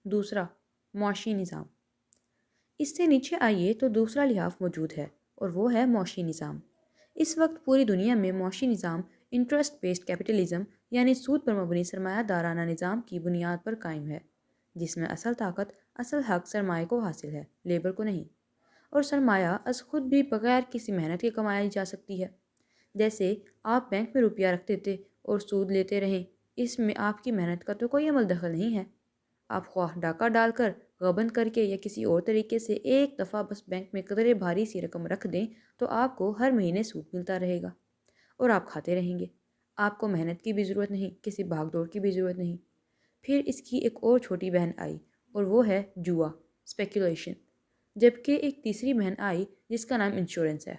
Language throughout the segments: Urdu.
دوسرا، معاشی نظام۔ اس سے نیچے آئیے تو دوسرا لحاظ موجود ہے اور وہ ہے معاشی نظام۔ اس وقت پوری دنیا میں معاشی نظام انٹرسٹ بیسڈ کیپٹلزم یعنی سود پر مبنی سرمایہ دارانہ نظام کی بنیاد پر قائم ہے، جس میں اصل طاقت، اصل حق سرمایہ کو حاصل ہے، لیبر کو نہیں، اور سرمایہ از خود بھی بغیر کسی محنت کے کمائی جا سکتی ہے۔ جیسے آپ بینک میں روپیہ رکھتے تھے اور سود لیتے رہیں، اس میں آپ کی محنت کا تو کوئی عمل دخل نہیں ہے۔ آپ خواہ ڈاکہ ڈال کر، غبن کر کے یا کسی اور طریقے سے ایک دفعہ بس بینک میں قدرے بھاری سی رقم رکھ دیں تو آپ کو ہر مہینے سود ملتا رہے گا اور آپ کھاتے رہیں گے۔ آپ کو محنت کی بھی ضرورت نہیں، کسی بھاگ دوڑ کی بھی ضرورت نہیں۔ پھر اس کی ایک اور چھوٹی بہن آئی اور وہ ہے جوا، اسپیکولیشن۔ جبکہ ایک تیسری بہن آئی جس کا نام انشورنس ہے۔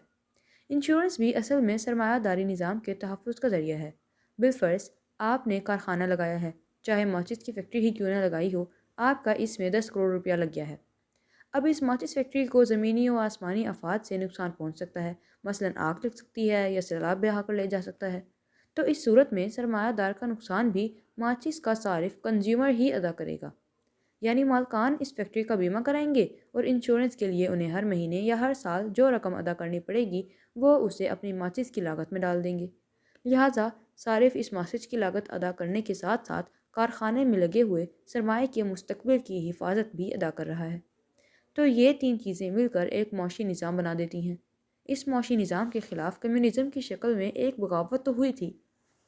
انشورنس بھی اصل میں سرمایہ داری نظام کے تحفظ کا ذریعہ ہے۔ بالفرض آپ نے کارخانہ لگایا ہے، چاہے ماچس کی فیکٹری ہی کیوں نہ لگائی ہو، آپ کا اس میں 10 کروڑ روپیہ لگ گیا ہے۔ اب اس ماچس فیکٹری کو زمینی و آسمانی آفات سے نقصان پہنچ سکتا ہے، مثلاً آگ لگ سکتی ہے یا سیلاب بہا کر لے جا سکتا ہے۔ تو اس صورت میں سرمایہ دار کا نقصان بھی ماچس کا صارف کنزیومر ہی ادا کرے گا، یعنی مالکان اس فیکٹری کا بیمہ کرائیں گے اور انشورنس کے لیے انہیں ہر مہینے یا ہر سال جو رقم ادا کرنی پڑے گی وہ اسے اپنی ماچس کی لاگت میں ڈال دیں گے۔ لہٰذا صارف اس ماچس کی لاگت ادا کرنے کے ساتھ ساتھ کارخانے میں لگے ہوئے سرمایہ کے مستقبل کی حفاظت بھی ادا کر رہا ہے۔ تو یہ تین چیزیں مل کر ایک معاشی نظام بنا دیتی ہیں۔ اس معاشی نظام کے خلاف کمیونزم کی شکل میں ایک بغاوت تو ہوئی تھی۔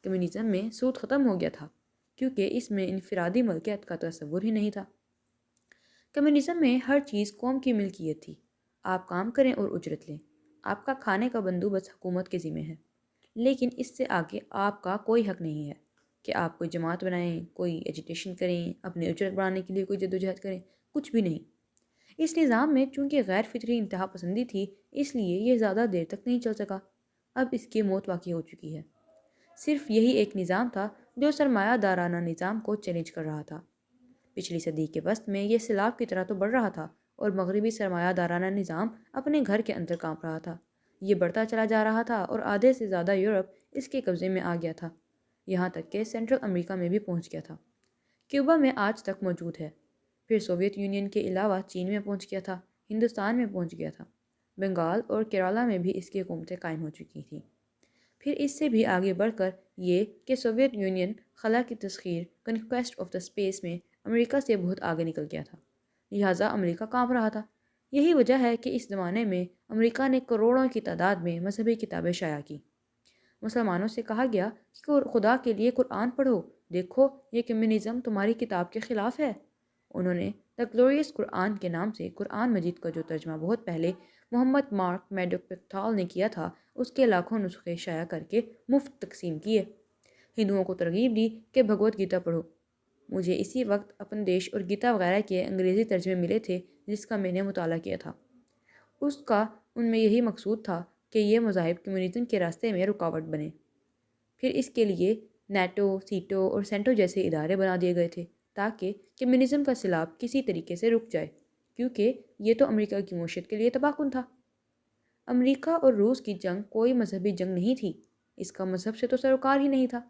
کمیونزم میں سود ختم ہو گیا تھا کیونکہ اس میں انفرادی ملکیت کا تصور ہی نہیں تھا۔ کمیونزم میں ہر چیز قوم کی ملکیت تھی۔ آپ کام کریں اور اجرت لیں، آپ کا کھانے کا بندوبست حکومت کے ذمہ ہے، لیکن اس سے آگے آپ کا کوئی حق نہیں ہے کہ آپ کوئی جماعت بنائیں، کوئی ایجیٹیشن کریں، اپنی اجرت بڑھانے کے لیے کوئی جدوجہد کریں، کچھ بھی نہیں۔ اس نظام میں چونکہ غیر فطری انتہا پسندی تھی، اس لیے یہ زیادہ دیر تک نہیں چل سکا۔ اب اس کی موت واقع ہو چکی ہے۔ صرف یہی ایک نظام تھا جو سرمایہ دارانہ نظام کو چیلنج کر رہا تھا۔ پچھلی صدی کے وسط میں یہ سیلاب کی طرح تو بڑھ رہا تھا اور مغربی سرمایہ دارانہ نظام اپنے گھر کے اندر کانپ رہا تھا۔ یہ بڑھتا چلا جا رہا تھا اور آدھے سے زیادہ یورپ اس کے قبضے میں آ گیا تھا، یہاں تک کہ سینٹرل امریکہ میں بھی پہنچ گیا تھا۔ کیوبا میں آج تک موجود ہے، پھر سوویت یونین کے علاوہ چین میں پہنچ گیا تھا، ہندوستان میں پہنچ گیا تھا، بنگال اور کیرالہ میں بھی اس کی حکومتیں قائم ہو چکی تھیں۔ پھر اس سے بھی آگے بڑھ کر یہ کہ سوویت یونین خلا کی تسخیر کنکویسٹ آف دا اسپیس میں امریکہ سے بہت آگے نکل گیا تھا، لہٰذا امریکہ کانپ رہا تھا۔ یہی وجہ ہے کہ اس زمانے میں امریکہ نے کروڑوں کی تعداد میں مذہبی کتابیں شائع کی۔ مسلمانوں سے کہا گیا کہ خدا کے لیے قرآن پڑھو، دیکھو یہ کمیونزم تمہاری کتاب کے خلاف ہے۔ انہوں نے دا گلوریس قرآن کے نام سے قرآن مجید کا جو ترجمہ بہت پہلے محمد مارک میڈوک پکتھال نے کیا تھا، اس کے لاکھوں نسخے شائع کر کے مفت تقسیم کیے۔ ہندوؤں کو ترغیب دی کہ بھگوت گیتا پڑھو۔ مجھے اسی وقت اپن دیش اور گیتا وغیرہ کے انگریزی ترجمے ملے تھے جس کا میں نے مطالعہ کیا تھا۔ اس کا ان میں یہی مقصود تھا کہ یہ مذاہب کمیونزم کے راستے میں رکاوٹ بنے۔ پھر اس کے لیے نیٹو، سیٹو اور سینٹو جیسے ادارے بنا دیے گئے تھے تاکہ کمیونزم کا سیلاب کسی طریقے سے رک جائے، کیونکہ یہ تو امریکہ کی معیشت کے لیے تباہ کن تھا۔ امریکہ اور روس کی جنگ کوئی مذہبی جنگ نہیں تھی، اس کا مذہب سے تو سروکار ہی نہیں تھا۔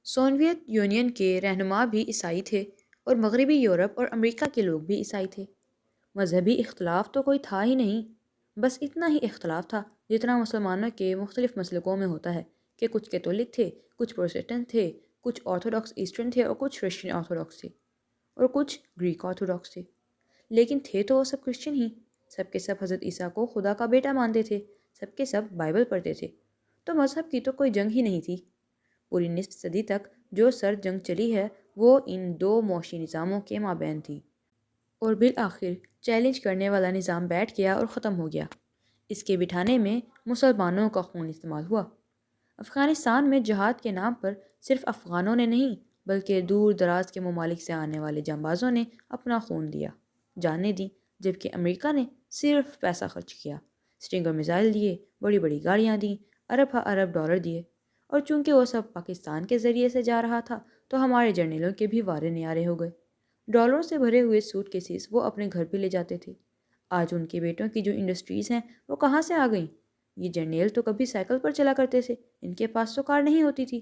سوویت یونین کے رہنما بھی عیسائی تھے اور مغربی یورپ اور امریکہ کے لوگ بھی عیسائی تھے۔ مذہبی اختلاف تو کوئی تھا ہی نہیں، بس اتنا ہی اختلاف تھا جتنا مسلمانوں کے مختلف مسلکوں میں ہوتا ہے کہ کچھ کیتھولک تھے، کچھ پروٹسٹنٹ تھے، کچھ آرتھوڈاکس ایسٹرن تھے اور کچھ کرسچن آرتھوڈاکس تھے اور کچھ گریک آرتھوڈاکس تھے، لیکن تھے تو وہ سب کرسچن ہی۔ سب کے سب حضرت عیسیٰ کو خدا کا بیٹا مانتے تھے، سب کے سب بائبل پڑھتے تھے، تو مذہب کی تو کوئی جنگ ہی نہیں تھی۔ پوری نصف صدی تک جو سر جنگ چلی ہے وہ ان دو معاشی نظاموں کے مابین تھی، اور بالآخر چیلنج کرنے والا نظام بیٹھ گیا اور ختم ہو گیا۔ اس کے بٹھانے میں مسلمانوں کا خون استعمال ہوا۔ افغانستان میں جہاد کے نام پر صرف افغانوں نے نہیں بلکہ دور دراز کے ممالک سے آنے والے جانبازوں نے اپنا خون دیا، جانیں دیں، جبکہ امریکہ نے صرف پیسہ خرچ کیا، اسٹرنگر میزائل دیے، بڑی بڑی گاڑیاں دیں، ارب ہا ارب ڈالر دیے، اور چونکہ وہ سب پاکستان کے ذریعے سے جا رہا تھا تو ہمارے جرنیلوں کے بھی وارے نیارے ہو گئے۔ ڈالروں سے بھرے ہوئے سوٹ کیسز وہ اپنے گھر بھی لے جاتے تھے۔ آج ان کے بیٹوں کی جو انڈسٹریز ہیں وہ کہاں سے آ گئیں؟ یہ جرنیل تو کبھی سائیکل پر چلا کرتے تھے، ان کے پاس تو کار نہیں ہوتی تھی۔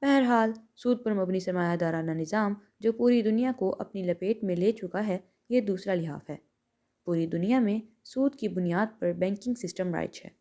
بہرحال سود پر مبنی سرمایہ دارانہ نظام جو پوری دنیا کو اپنی لپیٹ میں لے چکا ہے، یہ دوسرا لحاظ ہے۔ پوری دنیا میں سود کی بنیاد پر بینکنگ سسٹم رائج ہے۔